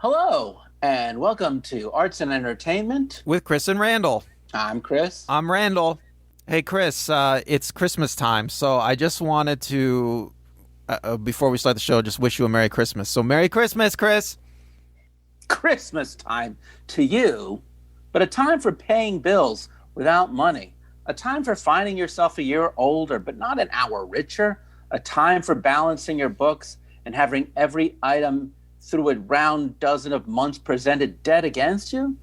Hello, and welcome to Arts and Entertainment. With Chris and Randall. I'm Chris. I'm Randall. Hey, Chris, it's Christmas time, so I just wanted to, before we start the show, just wish you a Merry Christmas. So, Merry Christmas, Chris. Christmas time to you, but a time for paying bills without money. A time for finding yourself a year older, but not an hour richer. A time for balancing your books and having every item through a round dozen of months presented dead against you.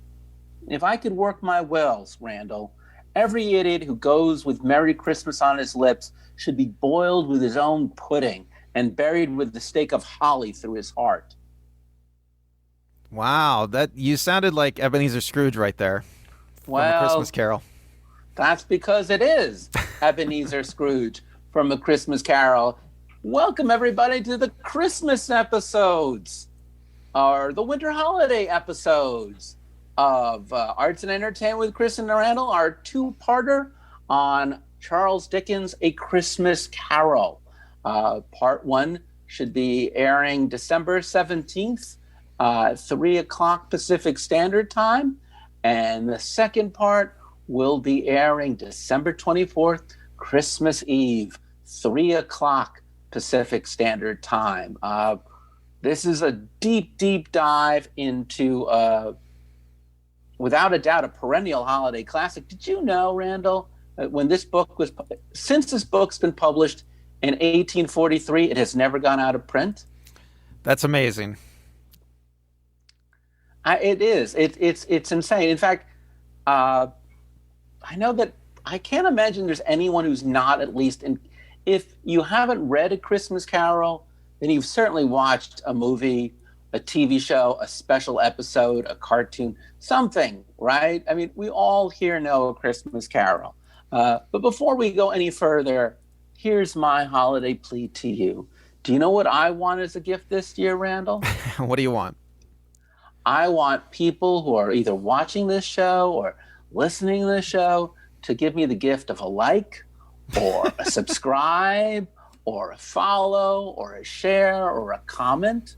If I could work my wills, Randall, every idiot who goes with Merry Christmas on his lips should be boiled with his own pudding and buried with the stake of holly through his heart. Wow, that you sounded like Ebenezer Scrooge right there from A Well, Christmas Carol. that's because it is Ebenezer Scrooge from A Christmas Carol. Welcome, everybody, to the Christmas episodes, or the winter holiday episodes of Arts and Entertainment with Chris and Randall, our two-parter on Charles Dickens' A Christmas Carol. Part one should be airing December 17th, 3 o'clock Pacific Standard Time. And the second part will be airing December 24th, Christmas Eve, 3 o'clock Pacific Standard Time. This is a deep, deep dive into, without a doubt, a perennial holiday classic. Did you know, Randall, that since this book's been published in 1843, it has never gone out of print? That's amazing. It is. It's insane. In fact, I know that I can't imagine there's anyone who's not at least in. If you haven't read A Christmas Carol, then you've certainly watched a movie, a TV show, a special episode, a cartoon, something, right? I mean, we all here know A Christmas Carol. But before we go any further, here's my holiday plea to you. Do you know what I want as a gift this year, Randall? What do you want? I want people who are either watching this show or listening to this show to give me the gift of a like or a subscribe or a follow or a share or a comment,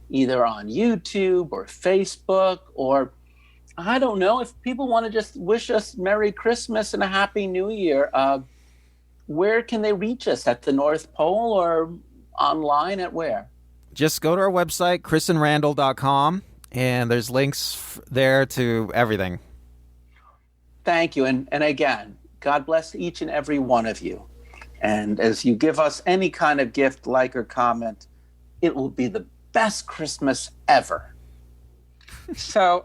either on YouTube or Facebook, or I don't know, if people want to just wish us Merry Christmas and a Happy New Year, where can they reach us? At the North Pole or online at where? Just go to our website, chrisandrandall.com, and there's links there to everything. Thank you. And again, God bless each and every one of you. And as you give us any kind of gift, like or comment, it will be the best Christmas ever. So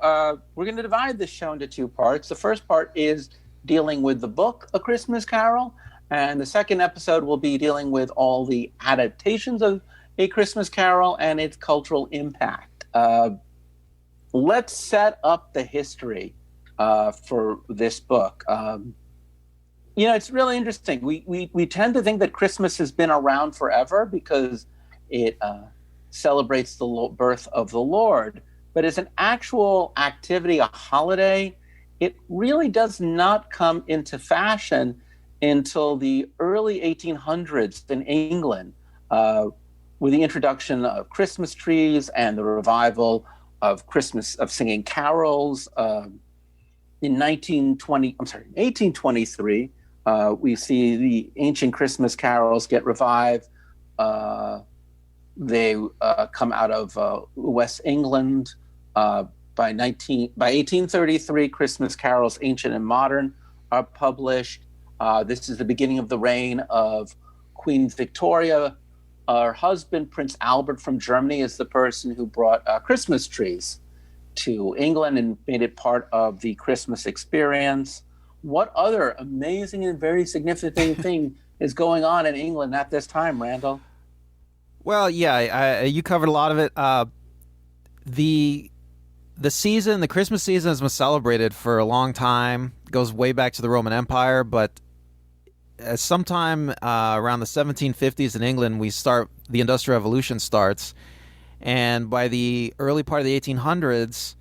we're going to divide this show into two parts. The first part is dealing with the book, A Christmas Carol. And the second episode will be dealing with all the adaptations of A Christmas Carol and its cultural impact. Let's set up the history for this book. It's really interesting. We tend to think that Christmas has been around forever because it celebrates the birth of the Lord. But as an actual activity, a holiday, it really does not come into fashion until the early 1800s in England, with the introduction of Christmas trees and the revival of singing carols. In 1823, we see the ancient Christmas carols get revived. They come out of West England. By 1833, Christmas carols, ancient and modern, are published. This is the beginning of the reign of Queen Victoria. Her husband, Prince Albert from Germany, is the person who brought Christmas trees to England and made it part of the Christmas experience. What other amazing and very significant thing is going on in England at this time, Randall? Well, yeah, you covered a lot of it. The Christmas season has been celebrated for a long time. It goes way back to the Roman Empire, but sometime around the 1750s in England, the Industrial Revolution starts. And by the early part of the 1800s,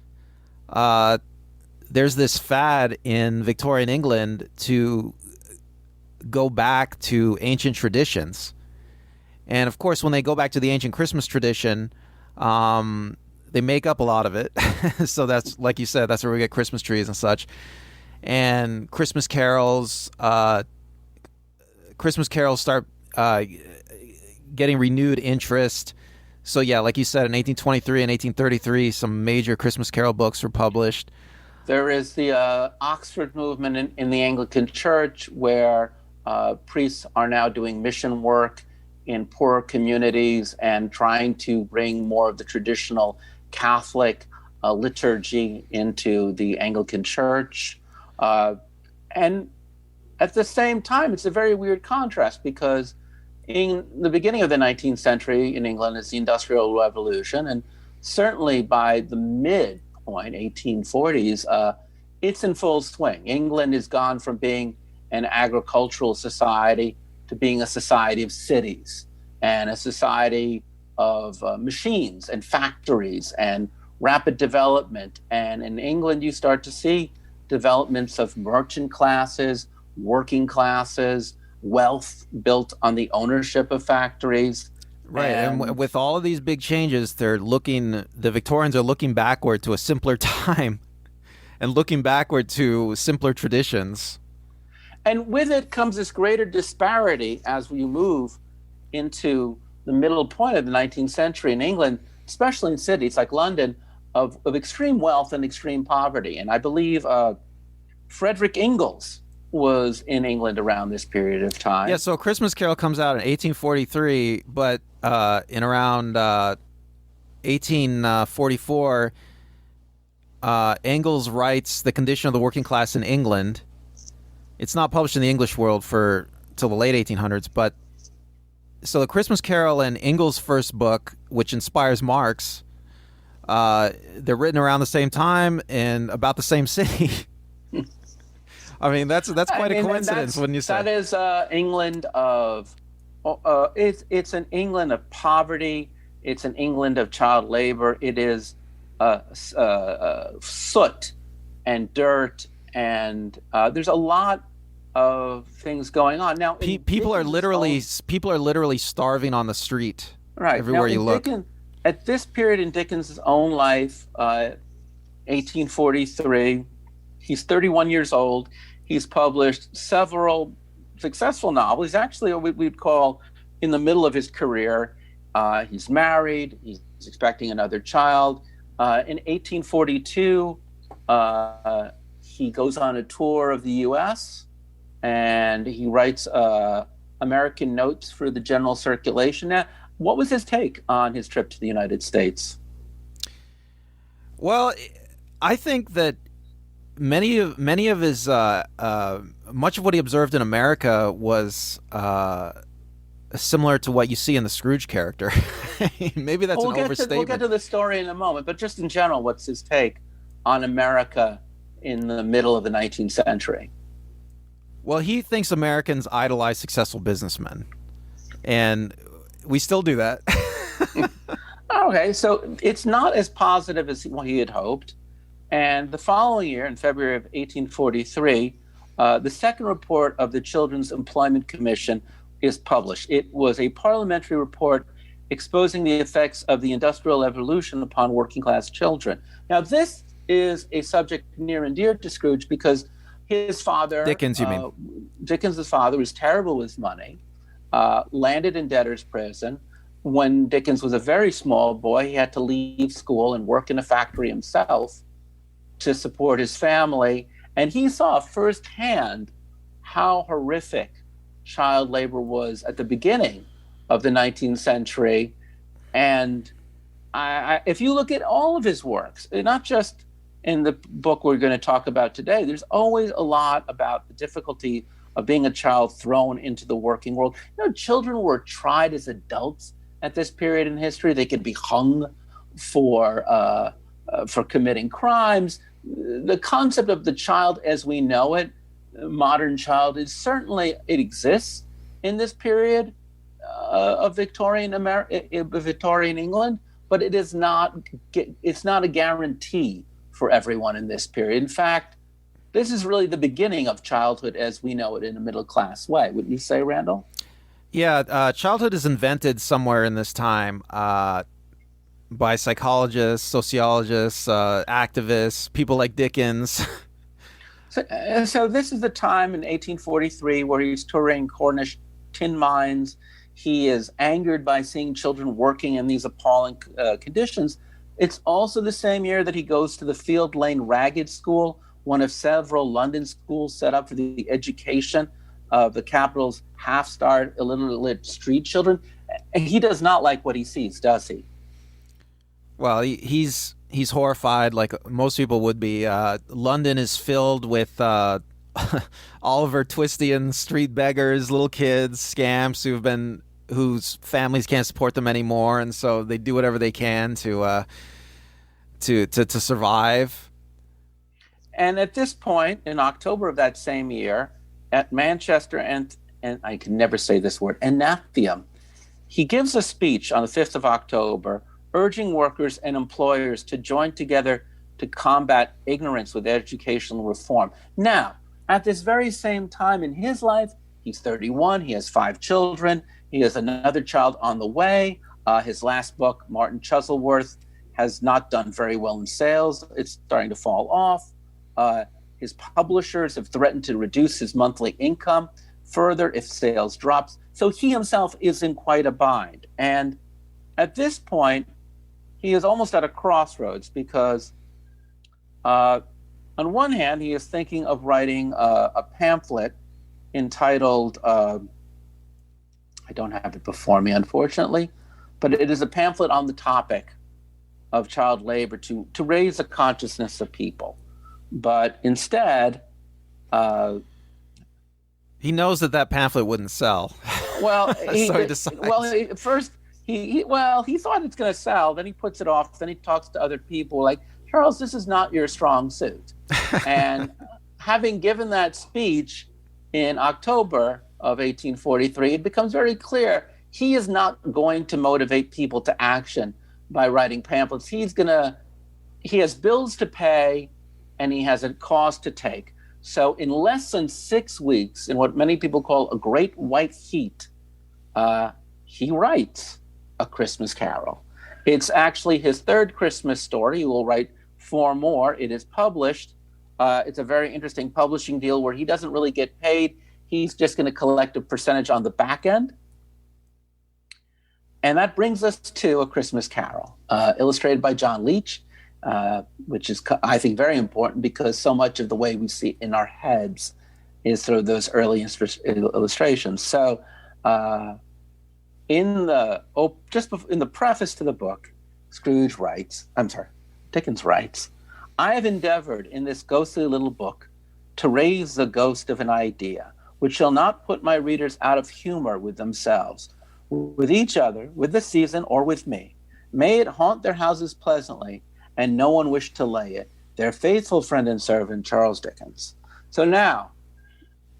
there's this fad in Victorian England to go back to ancient traditions. And of course, when they go back to the ancient Christmas tradition, they make up a lot of it. So that's, like you said, that's where we get Christmas trees and such, and Christmas carols. Christmas carols start getting renewed interest. So yeah, like you said, in 1823 and 1833, some major Christmas carol books were published. There is the Oxford movement in the Anglican Church, where priests are now doing mission work in poorer communities and trying to bring more of the traditional Catholic liturgy into the Anglican Church. And at the same time, it's a very weird contrast, because in the beginning of the 19th century in England is the Industrial Revolution, and certainly by the midpoint, 1840s, it's in full swing. England has gone from being an agricultural society to being a society of cities and a society of machines and factories and rapid development. And in England, you start to see developments of merchant classes, working classes, wealth built on the ownership of factories. Right, and with all of these big changes, the Victorians are looking backward to a simpler time and looking backward to simpler traditions. And with it comes this greater disparity as we move into the middle point of the 19th century in England, especially in cities like London, of extreme wealth and extreme poverty. And I believe Frederick Ingalls was in England around this period of time. Yeah, so A Christmas Carol comes out in 1843, but in around 1844, Ingalls writes The Condition of the Working Class in England. It's not published in the English world till the late 1800s, but so The Christmas Carol and Ingalls' first book, which inspires Marx, they're written around the same time and about the same city. I mean, that's quite a coincidence, wouldn't you say? That is England of it's an England of poverty. It's an England of child labor. It is soot and dirt, and there's a lot of things going on now. People are literally starving on the street. Right, everywhere now, you look. At this period in Dickens' own life, 1843, he's 31 years old. He's published several successful novels. He's actually what we'd call in the middle of his career. He's married. He's expecting another child. In 1842, he goes on a tour of the U.S. and he writes American notes for the general circulation. Now, what was his take on his trip to the United States? Well, I think that many of his much of what he observed in America was similar to what you see in the Scrooge character. Maybe that's an overstatement. We'll get to the story in a moment, but just in general, what's his take on America in the middle of the 19th century? Well, he thinks Americans idolize successful businessmen, and we still do that. Okay, so it's not as positive as he had hoped. And the following year, in February of 1843, the second report of the Children's Employment Commission is published. It was a parliamentary report exposing the effects of the Industrial Revolution upon working-class children. Now, this is a subject near and dear to Scrooge because his father, Dickens, you mean? Dickens' father was terrible with money, landed in debtor's prison. When Dickens was a very small boy, he had to leave school and work in a factory himself to support his family. And he saw firsthand how horrific child labor was at the beginning of the 19th century. And if you look at all of his works, not just in the book we're going to talk about today, there's always a lot about the difficulty of being a child thrown into the working world. You know, children were tried as adults at this period in history. They could be hung for committing crimes. The concept of the child as we know it, modern child, is certainly, it exists in this period of Victorian England, but it is not. It's not a guarantee for everyone in this period. In fact, this is really the beginning of childhood as we know it in a middle class way. Wouldn't you say, Randall? Yeah, childhood is invented somewhere in this time. by psychologists, sociologists, activists, people like Dickens. So this is the time in 1843 where he's touring Cornish tin mines. He is angered by seeing children working in these appalling conditions. It's also the same year that he goes to the Field Lane Ragged School, one of several London schools set up for the education of the capital's half-starved, illiterate street children. And he does not like what he sees, does he? Well, he's horrified, like most people would be. London is filled with Oliver Twistian street beggars, little kids, scamps whose families can't support them anymore, and so they do whatever they can to survive. And at this point, in October of that same year, at Manchester and I can never say this word, Anathium, he gives a speech on the 5th of October urging workers and employers to join together to combat ignorance with educational reform. Now, at this very same time in his life, he's 31, he has 5 children, he has another child on the way. His last book, Martin Chuzzlewit, has not done very well in sales. It's starting to fall off. His publishers have threatened to reduce his monthly income further if sales drops. So he himself is in quite a bind. And at this point, he is almost at a crossroads because on one hand, he is thinking of writing a pamphlet entitled, I don't have it before me, unfortunately, but it is a pamphlet on the topic of child labor to raise the consciousness of people. But instead, he knows that pamphlet wouldn't sell. Well, so he decides. Well, first he thought it's going to sell. Then he puts it off. Then he talks to other people like, Charles, this is not your strong suit. And having given that speech in October of 1843, it becomes very clear he is not going to motivate people to action by writing pamphlets. He has bills to pay and he has a cause to take. So in less than 6 weeks, in what many people call a great white heat, he writes A Christmas Carol. It's actually his 3rd Christmas story. He will write 4 more. It is published. It's a very interesting publishing deal where he doesn't really get paid. He's just going to collect a percentage on the back end. And that brings us to A Christmas Carol, illustrated by John Leach, which is, I think, very important because so much of the way we see in our heads is through those early illustrations. So in the preface to the book, Dickens writes, I have endeavored in this ghostly little book to raise the ghost of an idea, which shall not put my readers out of humor with themselves, with each other, with the season, or with me. May it haunt their houses pleasantly, and no one wish to lay it. Their faithful friend and servant, Charles Dickens. So now,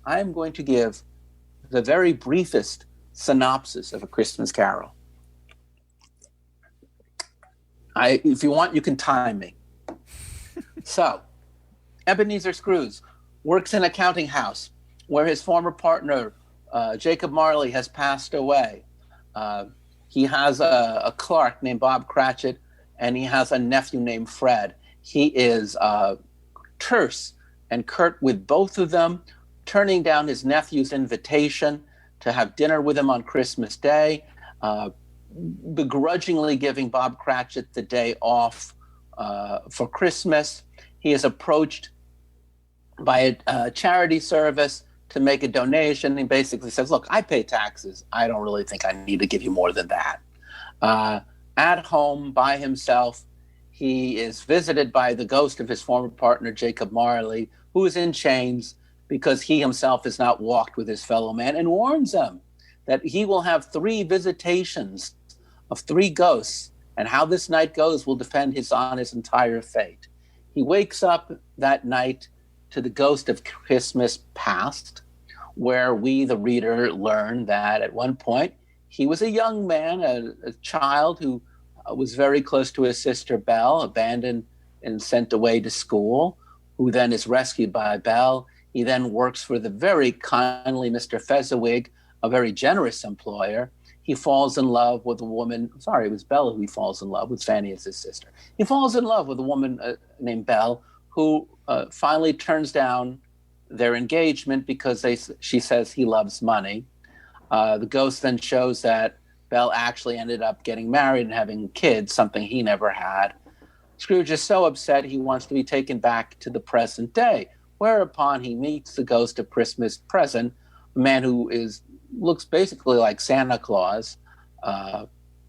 I'm going to give the very briefest synopsis of A Christmas Carol. If you want, you can time me. So, Ebenezer Scrooge works in a counting house where his former partner, Jacob Marley, has passed away. He has a clerk named Bob Cratchit, and he has a nephew named Fred. He is terse and curt with both of them, turning down his nephew's invitation to have dinner with him on Christmas Day, begrudgingly giving Bob Cratchit the day off for Christmas. He is approached by a charity service to make a donation. He basically says, look, I pay taxes. I don't really think I need to give you more than that. At home by himself, he is visited by the ghost of his former partner, Jacob Marley, who is in chains because he himself has not walked with his fellow man, and warns them that he will have 3 visitations of 3 ghosts, and how this night goes will depend on his entire fate. He wakes up that night to the ghost of Christmas past, where we, the reader, learn that at one point he was a young man, a child who was very close to his sister Belle, abandoned and sent away to school, who then is rescued by Belle. He then works for the very kindly Mr. Fezziwig, a very generous employer. he falls in love with a woman. Sorry, it was Belle who he falls in love with. Fanny is his sister. He falls in love with a woman named Belle, who finally turns down their engagement because she says he loves money. The ghost then shows that Belle actually ended up getting married and having kids, something he never had. Scrooge is so upset he wants to be taken back to the present day, whereupon he meets the ghost of Christmas Present, a man who looks basically like Santa Claus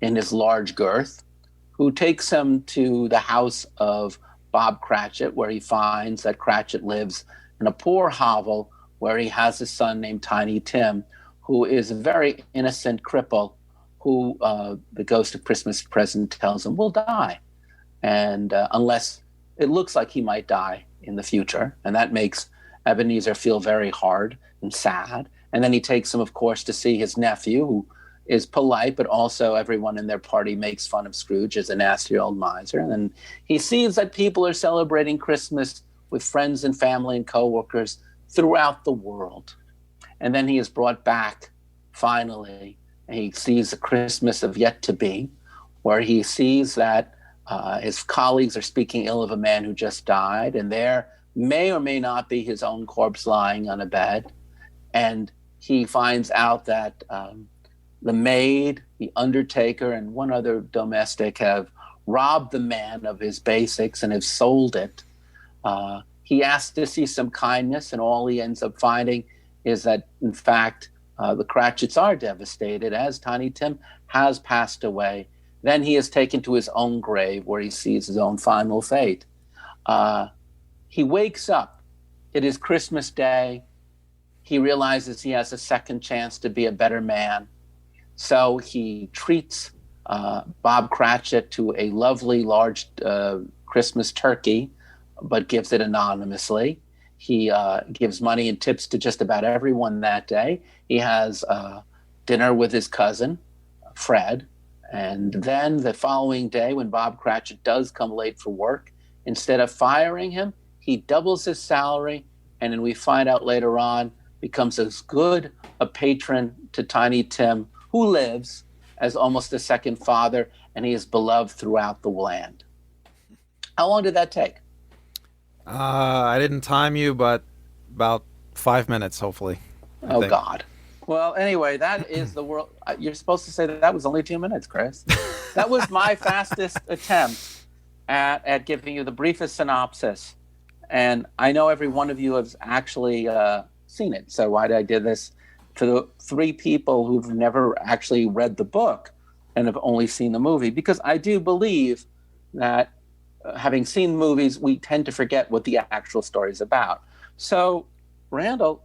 in his large girth, who takes him to the house of Bob Cratchit, where he finds that Cratchit lives in a poor hovel where he has a son named Tiny Tim, who is a very innocent cripple who the ghost of Christmas Present tells him will die. And unless it looks like he might die in the future. And that makes Ebenezer feel very hard and sad. And then he takes him, of course, to see his nephew, who is polite, but also everyone in their party makes fun of Scrooge as a nasty old miser. And then he sees that people are celebrating Christmas with friends and family and coworkers throughout the world. And then he is brought back, finally, and he sees a Christmas of yet to be, where he sees that his colleagues are speaking ill of a man who just died, and there may or may not be his own corpse lying on a bed. And he finds out that the maid, the undertaker, and one other domestic have robbed the man of his basics and have sold it. He asks to see some kindness, and all he ends up finding is that, in fact, the Cratchits are devastated, as Tiny Tim has passed away. Then he is taken to his own grave, where he sees his own final fate. He wakes up. It is Christmas Day. He realizes he has a second chance to be a better man. So he treats Bob Cratchit to a lovely large Christmas turkey, but gives it anonymously. He gives money and tips to just about everyone that day. He has dinner with his cousin, Fred. And then the following day, when Bob Cratchit does come late for work, instead of firing him, he doubles his salary, and then we find out later on, becomes as good a patron to Tiny Tim, who lives as almost a second father, and he is beloved throughout the land. How long did that take? I didn't time you, but about 5 minutes, hopefully. I think. God. Well, anyway, that is the world. You're supposed to say that was only 2 minutes, Chris. That was my fastest attempt at giving you the briefest synopsis. And I know every one of you has actually seen it. So why did I do this? For the 3 people who've never actually read the book and have only seen the movie, because I do believe that having seen movies, we tend to forget what the actual story is about. So, Randall,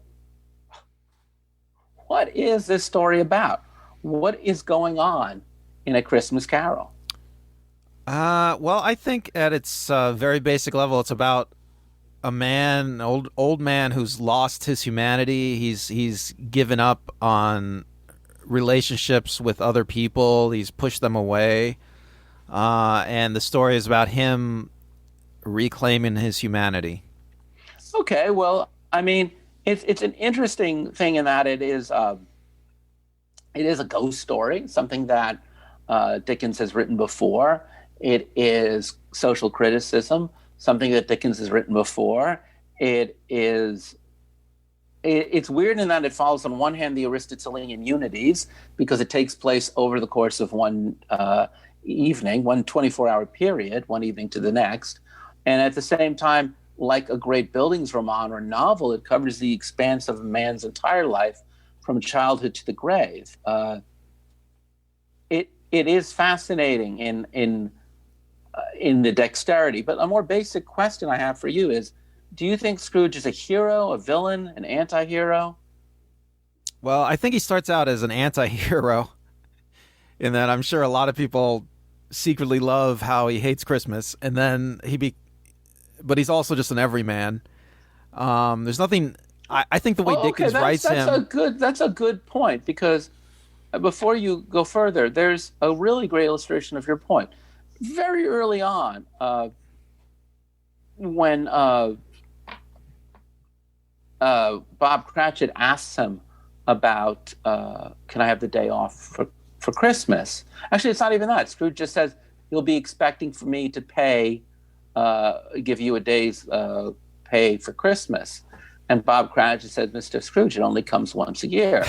what is this story about? What is going on in A Christmas Carol? Well, I think at its very basic level, it's about a man, an old man who's lost his humanity. He's given up on relationships with other people. He's pushed them away. And the story is about him reclaiming his humanity. Okay, well, I mean, it's an interesting thing in that it is a ghost story, something that Dickens has written before. It is social criticism, something that Dickens has written before. It's weird in that it follows, on one hand, the Aristotelian unities, because it takes place over the course of one evening, one 24-hour period, one evening to the next. And at the same time, like a great Bildungsroman or novel, it covers the expanse of a man's entire life from childhood to the grave. It is fascinating in the dexterity. But a more basic question I have for you is, do you think Scrooge is a hero, a villain, an anti-hero? Well, I think he starts out as an anti-hero, in that I'm sure a lot of people secretly love how he hates Christmas, and then but he's also just an everyman. There's nothing. I think the way Dickens writes him. That's a good point, because before you go further, there's a really great illustration of your point. Very early on, when Bob Cratchit asks him about, can I have the day off for for Christmas. Actually, it's not even that. Scrooge just says, you'll be expecting for me to give you a day's pay for Christmas. And Bob Cratchit says, Mr. Scrooge, it only comes once a year.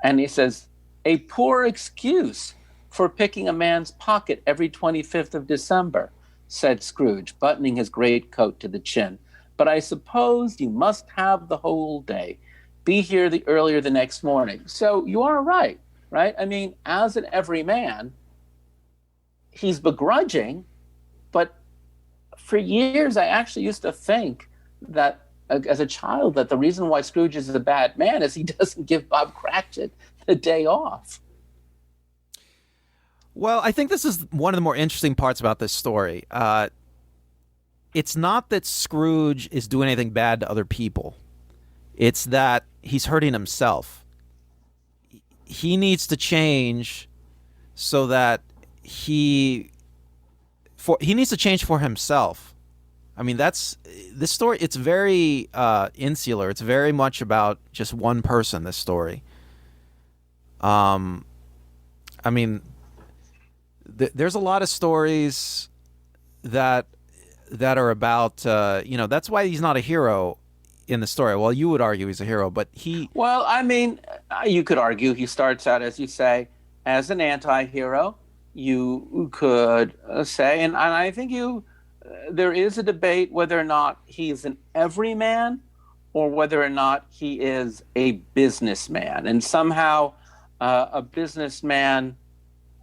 And he says, a poor excuse for picking a man's pocket every 25th of December, said Scrooge, buttoning his greatcoat to the chin. But I suppose you must have the whole day. Be here earlier the next morning. So you are right? I mean, as an everyman, he's begrudging, but for years I actually used to think that, as a child, that the reason why Scrooge is a bad man is he doesn't give Bob Cratchit the day off. Well, I think this is one of the more interesting parts about this story. It's not that Scrooge is doing anything bad to other people. It's that he's hurting himself. He needs to change so that he needs to change for himself. I mean, this story. It's very insular. It's very much about just one person. This story. I mean, there's a lot of stories that are about. That's why he's not a hero in the story. Well, you would argue he's a hero, but he. Well, I mean, you could argue he starts out, as you say, as an anti-hero. You could say, and I think there is a debate whether or not he's an everyman or whether or not he is a businessman, and somehow a businessman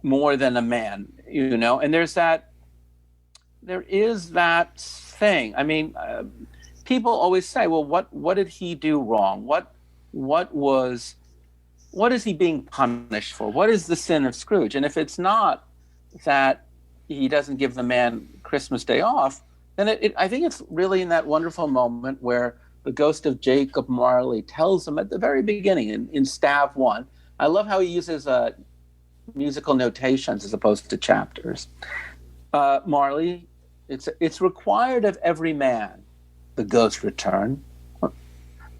more than a man, and there is that thing. I mean, people always say, well, what did he do wrong? What is he being punished for? What is the sin of Scrooge? And if it's not that he doesn't give the man Christmas Day off, then I think it's really in that wonderful moment where the ghost of Jacob Marley tells him at the very beginning in Stav 1. I love how he uses musical notations as opposed to chapters. Marley, it's required of every man, the ghost returned,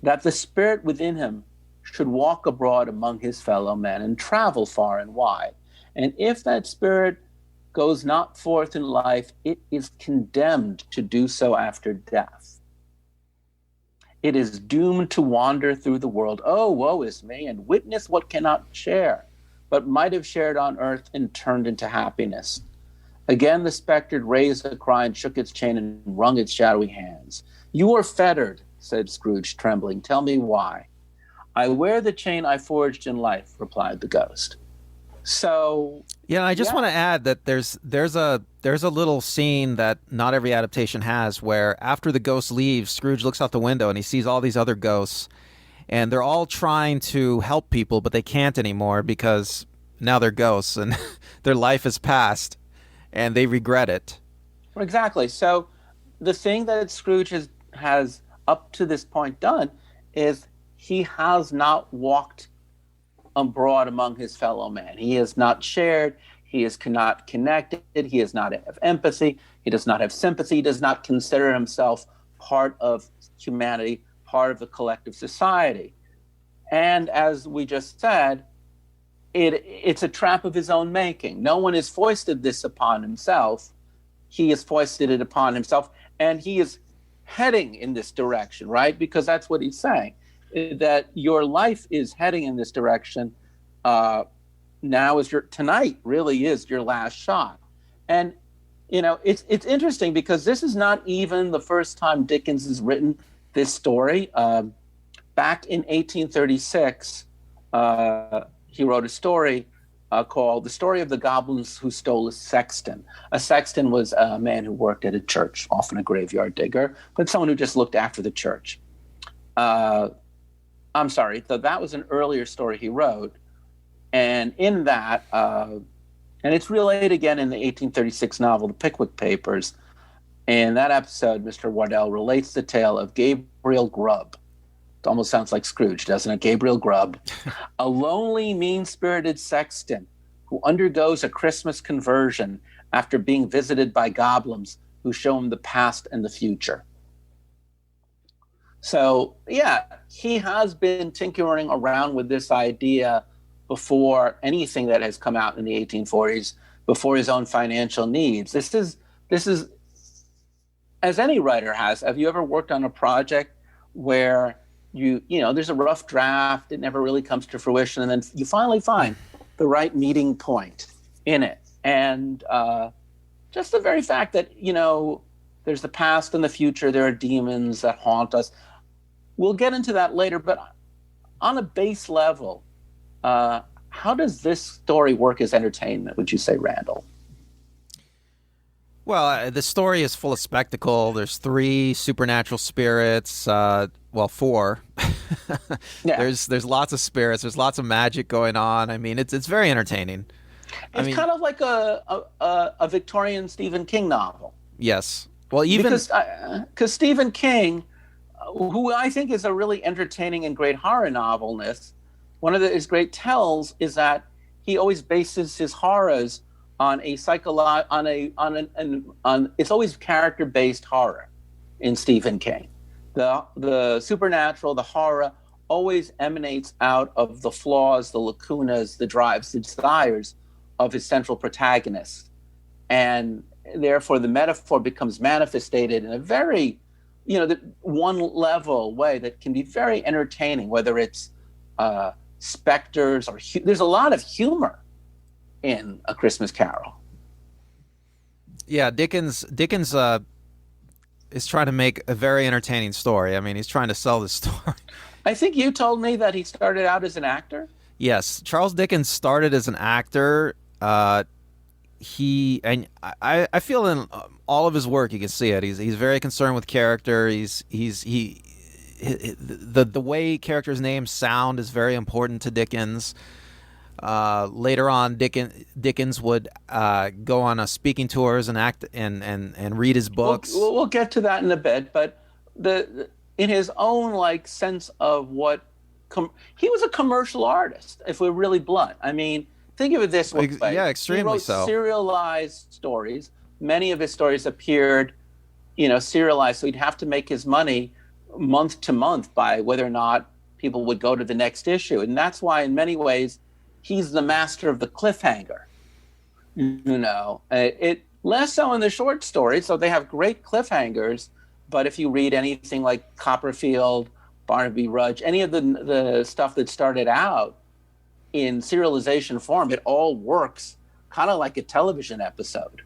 that the spirit within him should walk abroad among his fellow men and travel far and wide. And if that spirit goes not forth in life, it is condemned to do so after death. It is doomed to wander through the world. Oh, woe is me, and witness what cannot share, but might have shared on earth and turned into happiness. Again the spectre raised a cry and shook its chain and wrung its shadowy hands. You are fettered, said Scrooge, trembling. Tell me why. I wear the chain I forged in life, replied the ghost. So yeah, I just want to add that there's a little scene that not every adaptation has, where after the ghost leaves, Scrooge looks out the window and he sees all these other ghosts, and they're all trying to help people, but they can't anymore because now they're ghosts and their life is past and they regret it. Exactly. So the thing that Scrooge has up to this point done is he has not walked abroad among his fellow men. He has not shared. He is not connected. He does not have empathy. He does not have sympathy. He does not consider himself part of humanity, part of the collective society. And as we just said, it's a trap of his own making. No one has foisted this upon himself. He has foisted it upon himself, and he is heading in this direction, right? Because that's what he's saying, that your life is heading in this direction. Now tonight really is your last shot. And, it's interesting because this is not even the first time Dickens has written this story. Back in 1836, he wrote a story called The Story of the Goblins Who Stole a Sexton. A sexton was a man who worked at a church, often a graveyard digger, but someone who just looked after the church. I'm sorry, that was an earlier story he wrote. And in that, and it's relayed again in the 1836 novel, The Pickwick Papers. In that episode, Mr. Wardell relates the tale of Gabriel Grubb. It almost sounds like Scrooge, doesn't it? Gabriel Grubb, a lonely, mean-spirited sexton who undergoes a Christmas conversion after being visited by goblins who show him the past and the future. So, yeah, he has been tinkering around with this idea before anything that has come out in the 1840s, before his own financial needs. This is as any writer has. Have you ever worked on a project where there's a rough draft, it never really comes to fruition, and then you finally find the right meeting point in it? And just the very fact that, there's the past and the future, there are demons that haunt us. We'll get into that later, but on a base level, how does this story work as entertainment, would you say, Randall? Well, the story is full of spectacle. There's 3 supernatural spirits. 4. Yeah. There's lots of spirits. There's lots of magic going on. I mean, it's very entertaining. It's kind of like a Victorian Stephen King novel. Yes. Well, even because Stephen King, who I think is a really entertaining and great horror novelist, one of his great tells is that he always bases his horrors on it's always character-based horror in Stephen King. The supernatural, the horror, always emanates out of the flaws, the lacunas, the drives, the desires of his central protagonist. And therefore the metaphor becomes manifested in a very, one-level way that can be very entertaining, whether it's specters or there's a lot of humor in A Christmas Carol. Yeah, Dickens is trying to make a very entertaining story. I mean, he's trying to sell this story. I think you told me that he started out as an actor. Yes, Charles Dickens started as an actor. I feel in all of his work you can see it. He's very concerned with character. The way characters' names sound is very important to Dickens. Later on, Dickens would go on speaking tours and act and read his books. We'll get to that in a bit, but in his own sense of what he was a commercial artist. If we're really blunt, I mean, think of it this way: yeah, extremely he wrote so. Serialized stories. Many of his stories appeared, serialized, so he'd have to make his money month to month by whether or not people would go to the next issue, and that's why, in many ways, he's the master of the cliffhanger. It less so in the short stories, so they have great cliffhangers. But if you read anything like Copperfield, Barnaby Rudge, any of the stuff that started out in serialization form, it all works kind of like a television episode,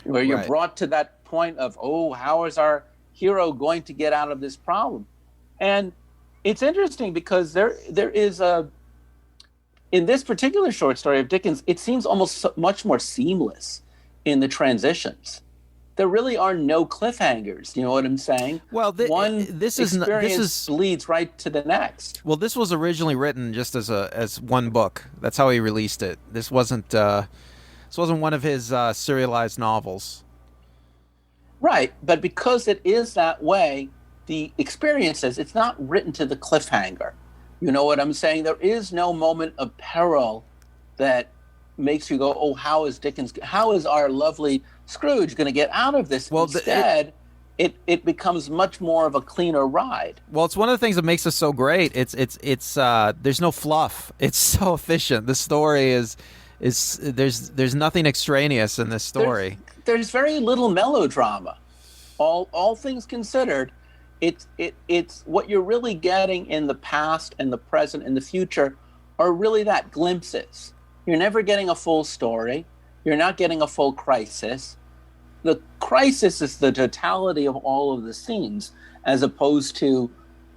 where you're brought to that point of, how is our hero going to get out of this problem? And it's interesting because there is in this particular short story of Dickens, it seems almost much more seamless in the transitions. There really are no cliffhangers. You know what I'm saying? Well, this leads right to the next. Well, this was originally written just as one book. That's how he released it. This wasn't one of his serialized novels. Right, but because it is that way, the experience is it's not written to the cliffhanger. You know what I'm saying? There is no moment of peril that makes you go, how is our lovely Scrooge going to get out of this? Well, instead, it becomes much more of a cleaner ride. Well, it's one of the things that makes it so great. It's there's no fluff. It's so efficient. The story is there's nothing extraneous in this story. There's very little melodrama. All things considered, it's what you're really getting in the past and the present and the future are really that glimpses. You're never getting a full story. You're not getting a full crisis. The crisis is the totality of all of the scenes as opposed to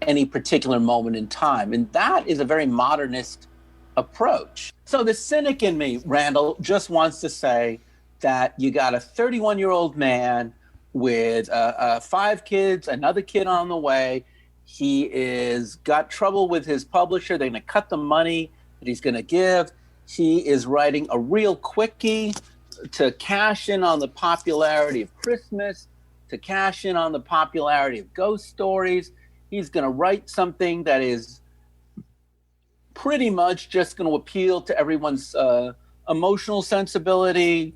any particular moment in time. And that is a very modernist approach. So the cynic in me, Randall, just wants to say that you got a 31-year-old man with 5 kids, another kid on the way. He is got trouble with his publisher. They're going to cut the money that he's going to give. He is writing a real quickie to cash in on the popularity of Christmas, to cash in on the popularity of ghost stories. He's going to write something that is pretty much just going to appeal to everyone's emotional sensibility,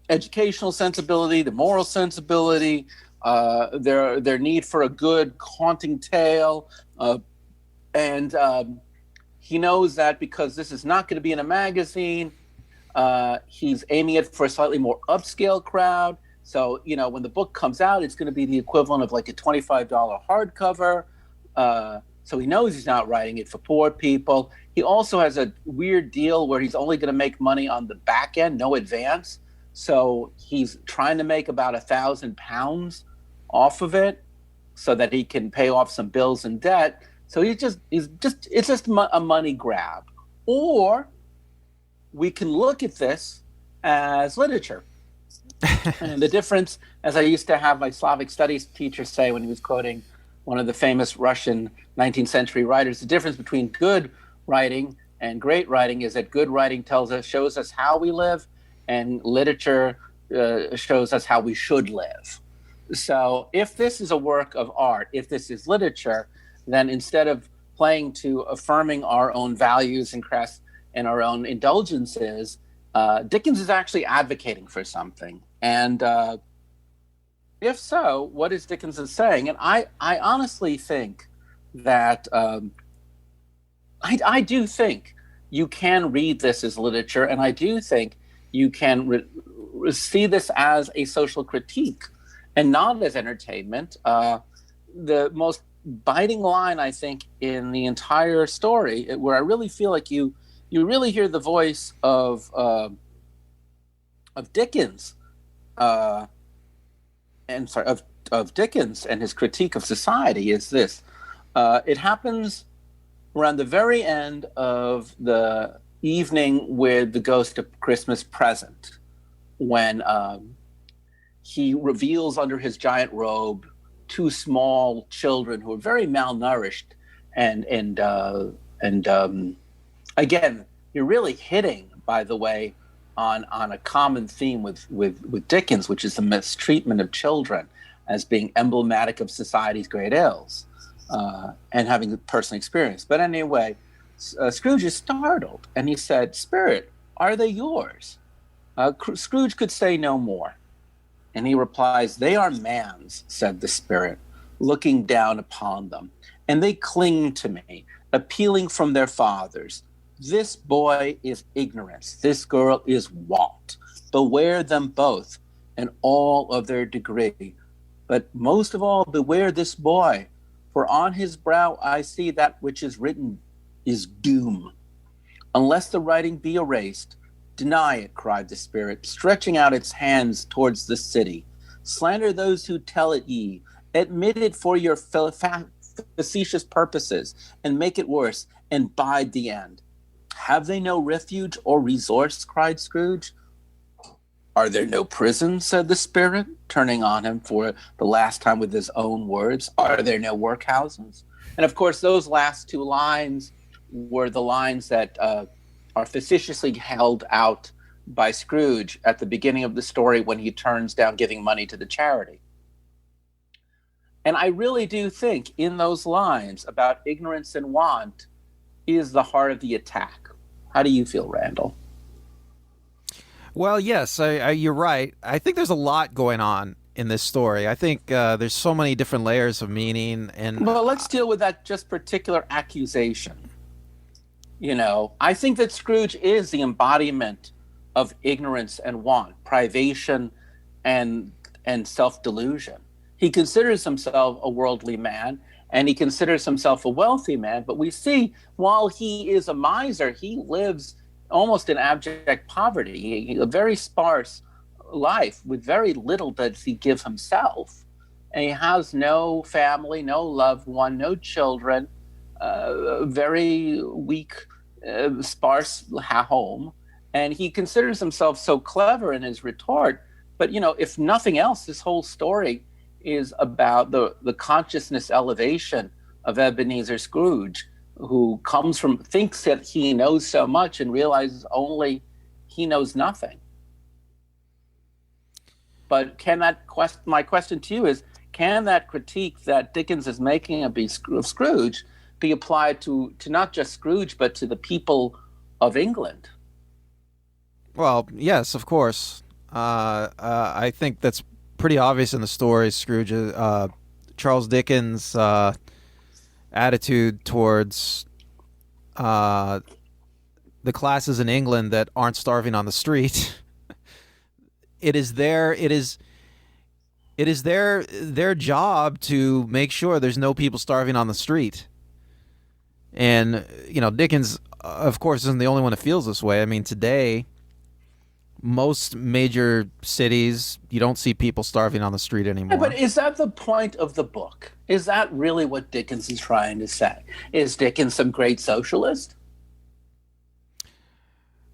educational sensibility, the moral sensibility, their need for a good haunting tale, and he knows that because this is not going to be in a magazine, he's aiming it for a slightly more upscale crowd. So, when the book comes out, it's going to be the equivalent of like a $25 hardcover. So he knows he's not writing it for poor people. He also has a weird deal where he's only going to make money on the back end, no advance. So he's trying to make about £1,000 off of it so that he can pay off some bills and debt. So it's just a money grab. Or we can look at this as literature. And the difference, as I used to have my Slavic studies teacher say when he was quoting one of the famous Russian 19th century writers, the difference between good writing and great writing is that good writing shows us how we live, and literature shows us how we should live. So if this is a work of art, if this is literature, then instead of playing to affirming our own values and our own indulgences, Dickens is actually advocating for something. And if so, what is Dickens saying? And I honestly think that I do think you can read this as literature, and I do think you can see this as a social critique and not as entertainment. The most biting line, I think, in the entire story, where I really feel like you really hear the voice of Dickens, of Dickens and his critique of society, is this. It happens around the very end of the evening with the Ghost of Christmas Present, when he reveals under his giant robe two small children who are very malnourished, and again, you're really hitting, by the way, on a common theme with Dickens, which is the mistreatment of children as being emblematic of society's great ills, and having personal experience. But anyway, Scrooge is startled, and he said, "Spirit, are they yours?" Scrooge could say no more. And he replies, "They are man's," said the spirit, looking down upon them. "And they cling to me, appealing from their fathers. This boy is ignorance, this girl is want. Beware them both, and all of their degree. But most of all, beware this boy, for on his brow I see that which is written is doom. Unless the writing be erased, deny it," cried the spirit, stretching out its hands towards the city. "Slander those who tell it ye. Admit it for your facetious purposes, and make it worse, and bide the end." "Have they no refuge or resource?" cried Scrooge. "Are there no prisons?" said the spirit, turning on him for the last time with his own words. "Are there no workhouses?" And of course, those last two lines were the lines that are facetiously held out by Scrooge at the beginning of the story when he turns down giving money to the charity. And I really do think in those lines about ignorance and want is the heart of the attack. How do you feel, Randall? Well, yes, you're right. I think there's a lot going on in this story. I think there's so many different layers of meaning. And well, let's deal with that just particular accusation. I think that Scrooge is the embodiment of ignorance and want, privation and self-delusion. He considers himself a worldly man, and he considers himself a wealthy man, but we see while he is a miser, he lives almost in abject poverty, a very sparse life with very little does he give himself. And he has no family, no loved one, no children, very weak, sparse home. And he considers himself so clever in his retort. But, if nothing else, this whole story is about the consciousness elevation of Ebenezer Scrooge, who thinks that he knows so much and realizes only he knows nothing. But my question to you is, can that critique that Dickens is making of Scrooge be applied to not just Scrooge, but to the people of England? Well, yes, of course. I think that's pretty obvious in the story. Scrooge, Charles Dickens' attitude towards uh, the classes in England that aren't starving on the street. It is their job to make sure there's no people starving on the street. And Dickens, of course, isn't the only one that feels this way. I mean, today, most major cities, you don't see people starving on the street anymore. But is that the point of the book? Is that really what Dickens is trying to say? Is Dickens some great socialist?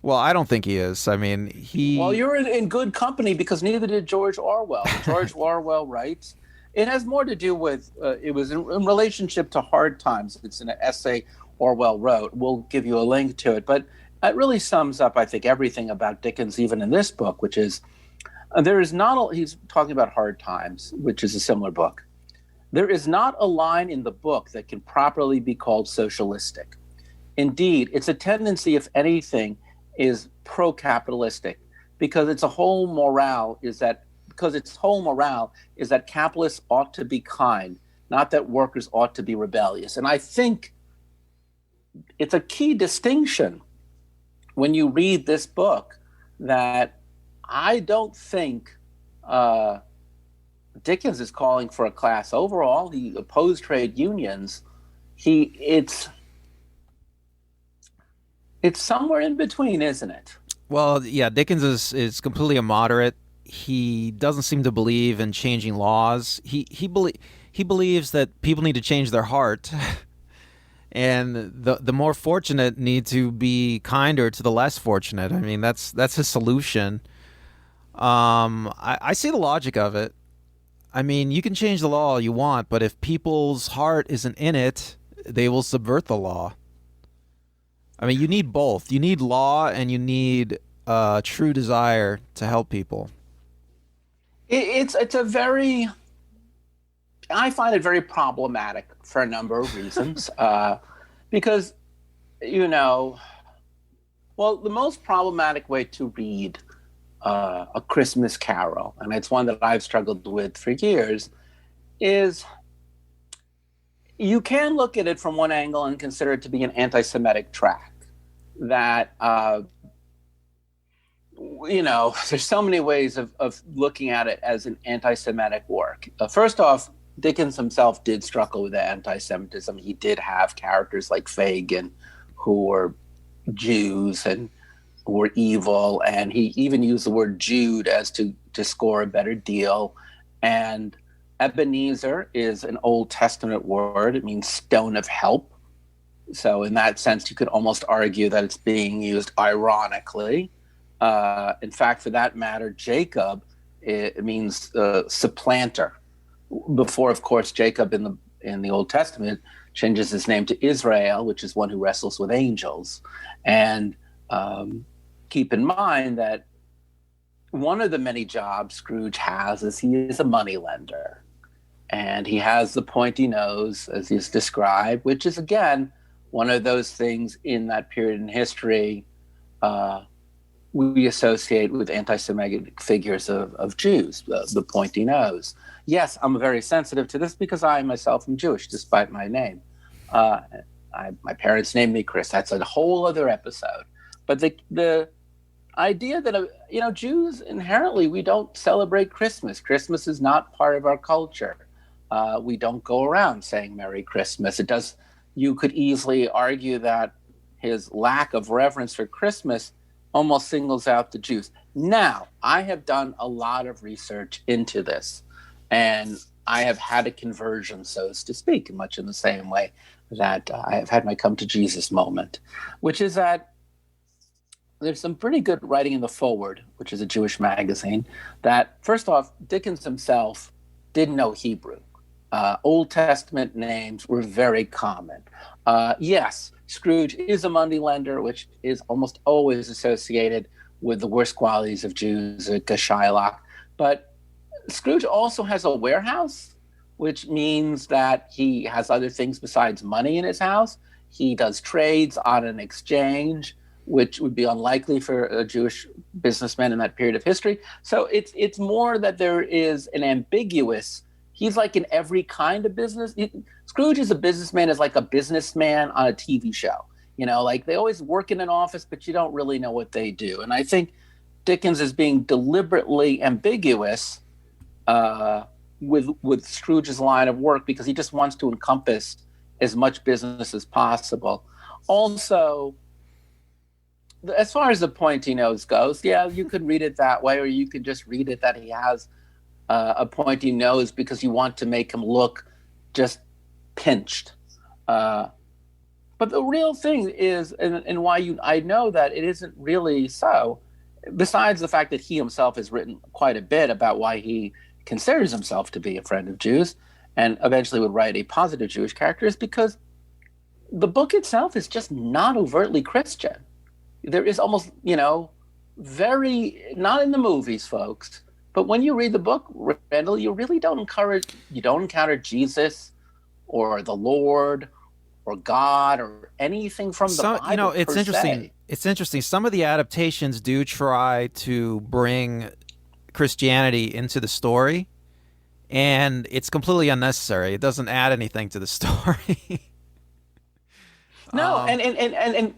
Well, I don't think he is. I mean, Well, you're in good company, because neither did George Orwell. George Orwell writes, it has more to do with, it was in relationship to Hard Times. It's an essay Orwell wrote. We'll give you a link to it. But it really sums up, I think, everything about Dickens, even in this book, which is, there is not, he's talking about Hard Times, which is a similar book. There is not a line in the book that can properly be called socialistic. Indeed, it's a tendency, if anything, is pro-capitalistic, because its whole morale is that capitalists ought to be kind, not that workers ought to be rebellious. And I think it's a key distinction when you read this book, that I don't think Dickens is calling for a class overall. He opposed trade unions. It's somewhere in between, isn't it? Well, yeah, Dickens is completely a moderate. He doesn't seem to believe in changing laws. He believes that people need to change their heart, and the more fortunate need to be kinder to the less fortunate. I mean, that's his solution. I see the logic of it. I mean, you can change the law all you want, but if people's heart isn't in it, they will subvert the law. I mean, you need both. You need law, and you need true desire to help people. It's a very, I find it very problematic for a number of reasons. Because, well, the most problematic way to read A Christmas Carol, and it's one that I've struggled with for years, is you can look at it from one angle and consider it to be an anti-Semitic tract. That, there's so many ways of looking at it as an anti-Semitic work. First off, Dickens himself did struggle with anti-Semitism. He did have characters like Fagin, who were Jews and who were evil, and he even used the word Jude as to score a better deal. And Ebenezer is an Old Testament word. It means stone of help. So in that sense, you could almost argue that it's being used ironically. In fact, for that matter, Jacob, it means supplanter. Before, of course, Jacob in the Old Testament changes his name to Israel, which is one who wrestles with angels. And keep in mind that one of the many jobs Scrooge has is he is a moneylender. And he has the pointy nose, as he's described, which is, again, one of those things in that period in history we associate with anti-Semitic figures of Jews, the pointy nose. Yes, I'm very sensitive to this because I myself am Jewish, despite my name. My parents named me Chris. That's a whole other episode. But the idea that, Jews inherently, we don't celebrate Christmas. Christmas is not part of our culture. We don't go around saying Merry Christmas. You could easily argue that his lack of reverence for Christmas almost singles out the Jews. Now, I have done a lot of research into this, and I have had a conversion, so to speak, much in the same way that I have had my come to Jesus moment, which is that there's some pretty good writing in the Forward, which is a Jewish magazine, that first off, Dickens himself didn't know Hebrew. Old Testament names were very common. Yes, Scrooge is a moneylender, which is almost always associated with the worst qualities of Jews, like Shylock. But Scrooge also has a warehouse, which means that he has other things besides money in his house. He does trades on an exchange, which would be unlikely for a Jewish businessman in that period of history. So it's more that there is an ambiguous. He's like in every kind of business. Scrooge is a businessman, is like a businessman on a TV show. Like they always work in an office, but you don't really know what they do. And I think Dickens is being deliberately ambiguous with Scrooge's line of work because he just wants to encompass as much business as possible. Also, as far as the pointy nose goes, yeah, you could read it that way, or you could just read it that he has a pointy nose because you want to make him look just pinched. But the real thing is, and why I know that it isn't really so, besides the fact that he himself has written quite a bit about why he considers himself to be a friend of Jews and eventually would write a positive Jewish character, is because the book itself is just not overtly Christian. There is almost, very, not in the movies, folks, but when you read the book, Randall, you really don't encounter Jesus or the Lord or God or anything from the Bible. It's interesting. Se. It's interesting. Some of the adaptations do try to bring Christianity into the story, and it's completely unnecessary. It doesn't add anything to the story. No, and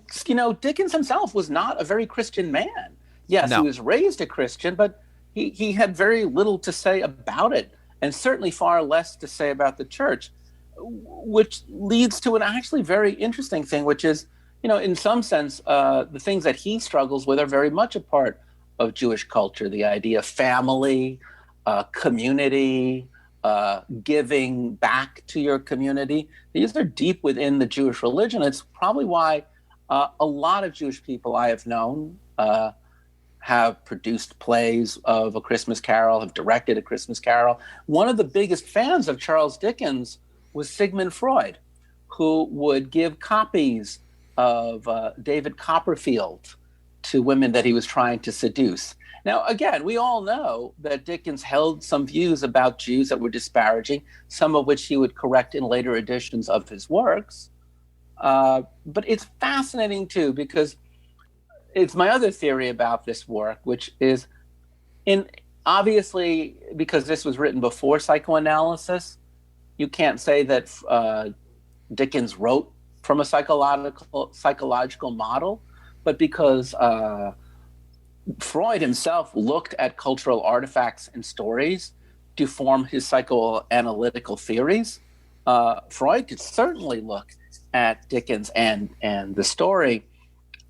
Dickens himself was not a very Christian man. Yes, no. He was raised a Christian, but he had very little to say about it, and certainly far less to say about the church, which leads to an actually very interesting thing, which is, in some sense, the things that he struggles with are very much a part of Jewish culture. The idea of family, community, giving back to your community. These are deep within the Jewish religion. It's probably why a lot of Jewish people I have known have produced plays of A Christmas Carol, have directed A Christmas Carol. One of the biggest fans of Charles Dickens was Sigmund Freud, who would give copies of David Copperfield to women that he was trying to seduce. Now, again, we all know that Dickens held some views about Jews that were disparaging, some of which he would correct in later editions of his works. But it's fascinating, too, because it's my other theory about this work, which is, obviously, because this was written before psychoanalysis, you can't say that Dickens wrote from a psychological model, but because Freud himself looked at cultural artifacts and stories to form his psychoanalytical theories. Freud could certainly look at Dickens and the story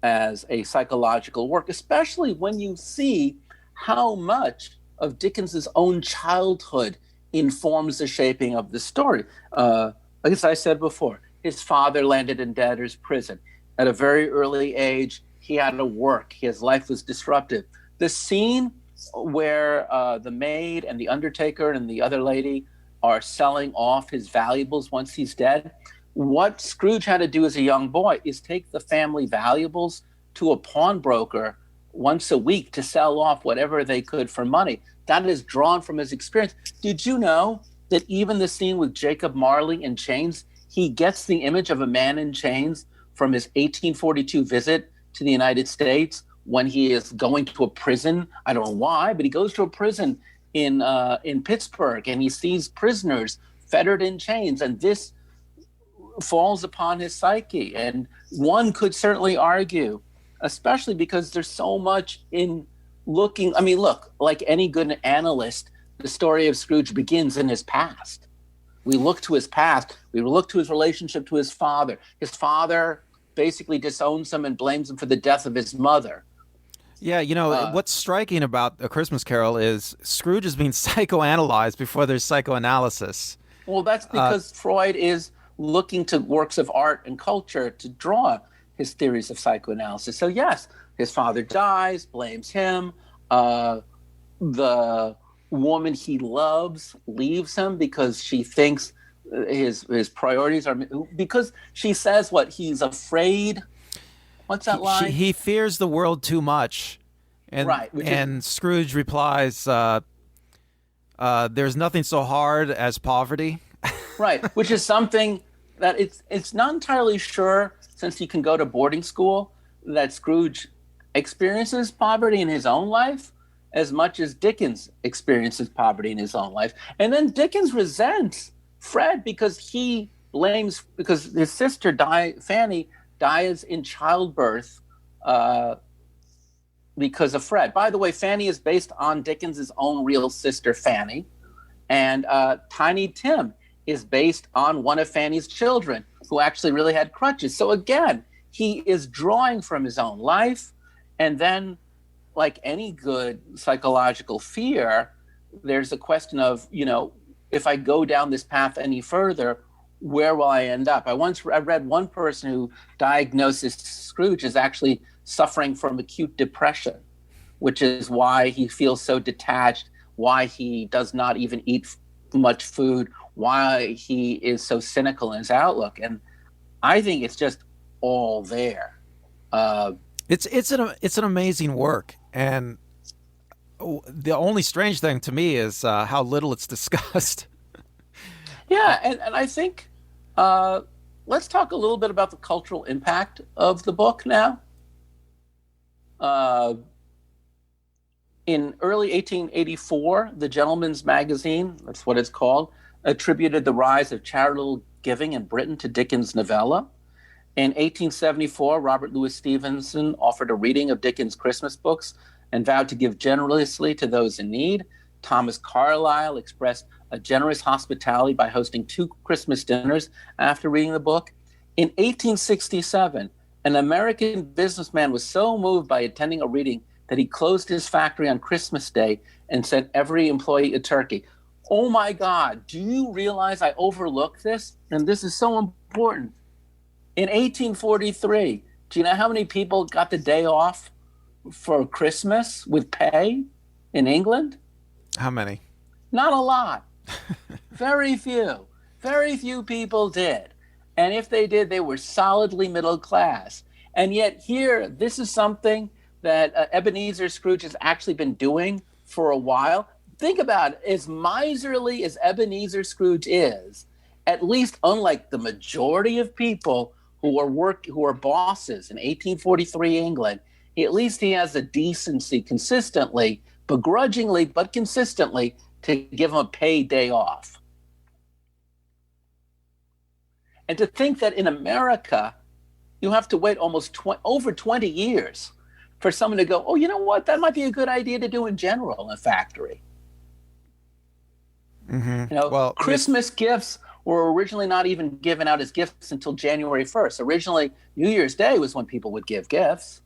as a psychological work, especially when you see how much of Dickens's own childhood informs the shaping of the story. As I said before, his father landed in debtor's prison. At a very early age, he had to work. His life was disruptive. The scene where the maid and the undertaker and the other lady are selling off his valuables once he's dead, what Scrooge had to do as a young boy is take the family valuables to a pawnbroker once a week to sell off whatever they could for money. That is drawn from his experience. Did you know that even the scene with Jacob Marley in chains, he gets the image of a man in chains from his 1842 visit to the United States when he is going to a prison? I don't know why, but he goes to a prison in Pittsburgh and he sees prisoners fettered in chains, and this falls upon his psyche. And one could certainly argue, especially because there's so much in looking. I mean, look, like any good analyst, the story of Scrooge begins in his past. We look to his past. We look to his relationship to his father. His father basically disowns him and blames him for the death of his mother. Yeah, what's striking about A Christmas Carol is Scrooge is being psychoanalyzed before there's psychoanalysis. Well, that's because Freud is looking to works of art and culture to draw his theories of psychoanalysis. So yes, his father dies, blames him. The woman he loves leaves him because she thinks his priorities are, because she says what, he's afraid. What's that line? He fears the world too much. And, right. And Scrooge replies, there's nothing so hard as poverty. Right, which is something that it's not entirely sure, since he can go to boarding school, that Scrooge experiences poverty in his own life as much as Dickens experiences poverty in his own life. And then Dickens resents Fred because he blames, because his sister Fanny dies in childbirth because of Fred. By the way, Fanny is based on Dickens's own real sister, Fanny. And Tiny Tim is based on one of Fanny's children who actually really had crutches. So again, he is drawing from his own life. And then, like any good psychological fear, there's a question of, if I go down this path any further, where will I end up? I read one person who diagnosed Scrooge as actually suffering from acute depression, which is why he feels so detached, why he does not even eat much food, why he is so cynical in his outlook. And I think it's just all there. It's an amazing work, and the only strange thing to me is how little it's discussed. Yeah, and I think let's talk a little bit about the cultural impact of the book now. In early 1884, the Gentleman's Magazine, that's what it's called, attributed the rise of charitable giving in Britain to Dickens' novella. In 1874, Robert Louis Stevenson offered a reading of Dickens' Christmas books and vowed to give generously to those in need. Thomas Carlyle expressed a generous hospitality by hosting 2 Christmas dinners after reading the book. In 1867, an American businessman was so moved by attending a reading that he closed his factory on Christmas Day and sent every employee a turkey. Oh my God, do you realize I overlooked this? And this is so important. In 1843, do you know how many people got the day off for Christmas with pay in England? How many? Not a lot. Very few. Very few people did. And if they did, they were solidly middle class. And yet here, this is something that Ebenezer Scrooge has actually been doing for a while. Think about it. As miserly as Ebenezer Scrooge is, at least unlike the majority of people who are bosses in 1843 England, at least he has a decency consistently, begrudgingly, but consistently, to give him a paid day off. And to think that in America, you have to wait almost over 20 years for someone to go, oh, you know what? That might be a good idea to do in general in a factory. Mm-hmm. Christmas gifts were originally not even given out as gifts until January 1st. Originally, New Year's Day was when people would give gifts.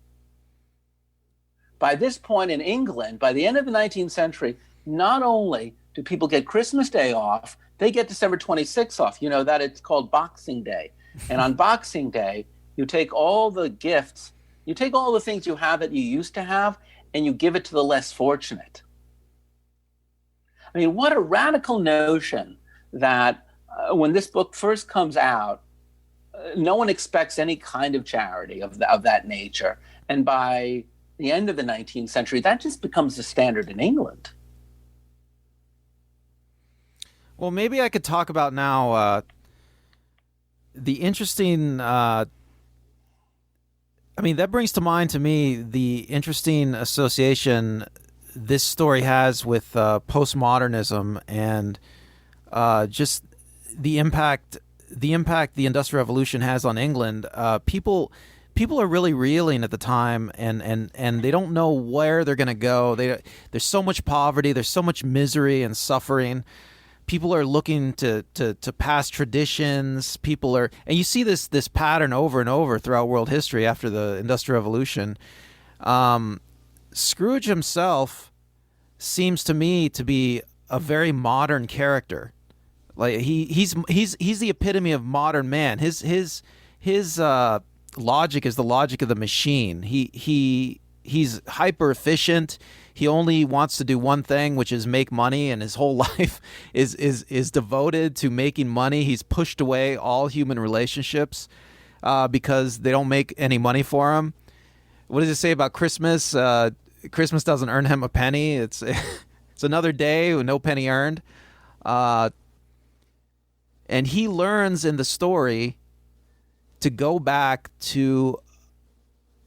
By this point in England, by the end of the 19th century, not only do people get Christmas Day off, they get December 26th off. You know that it's called Boxing Day. And on Boxing Day, you take all the gifts, you take all the things you have that you used to have, and you give it to the less fortunate. I mean, what a radical notion that when this book first comes out, no one expects any kind of charity of that nature. And by the end of the 19th century, that just becomes the standard in England. Well, maybe I could talk about now the interesting... that brings to mind to me the interesting association this story has with postmodernism and just the impact the Industrial Revolution has on England. People are really reeling at the time, and they don't know where they're going to go. There's so much poverty, there's so much misery and suffering. People are looking to past traditions. And you see this pattern over and over throughout world history after the Industrial Revolution. Scrooge himself seems to me to be a very modern character. Like he's the epitome of modern man. His logic is the logic of the machine. He's hyper efficient. He only wants to do one thing, which is make money, and his whole life is devoted to making money. He's pushed away all human relationships because they don't make any money for him. What does it say about Christmas? Christmas doesn't earn him a penny. It's another day with no penny earned. And he learns in the story to go back to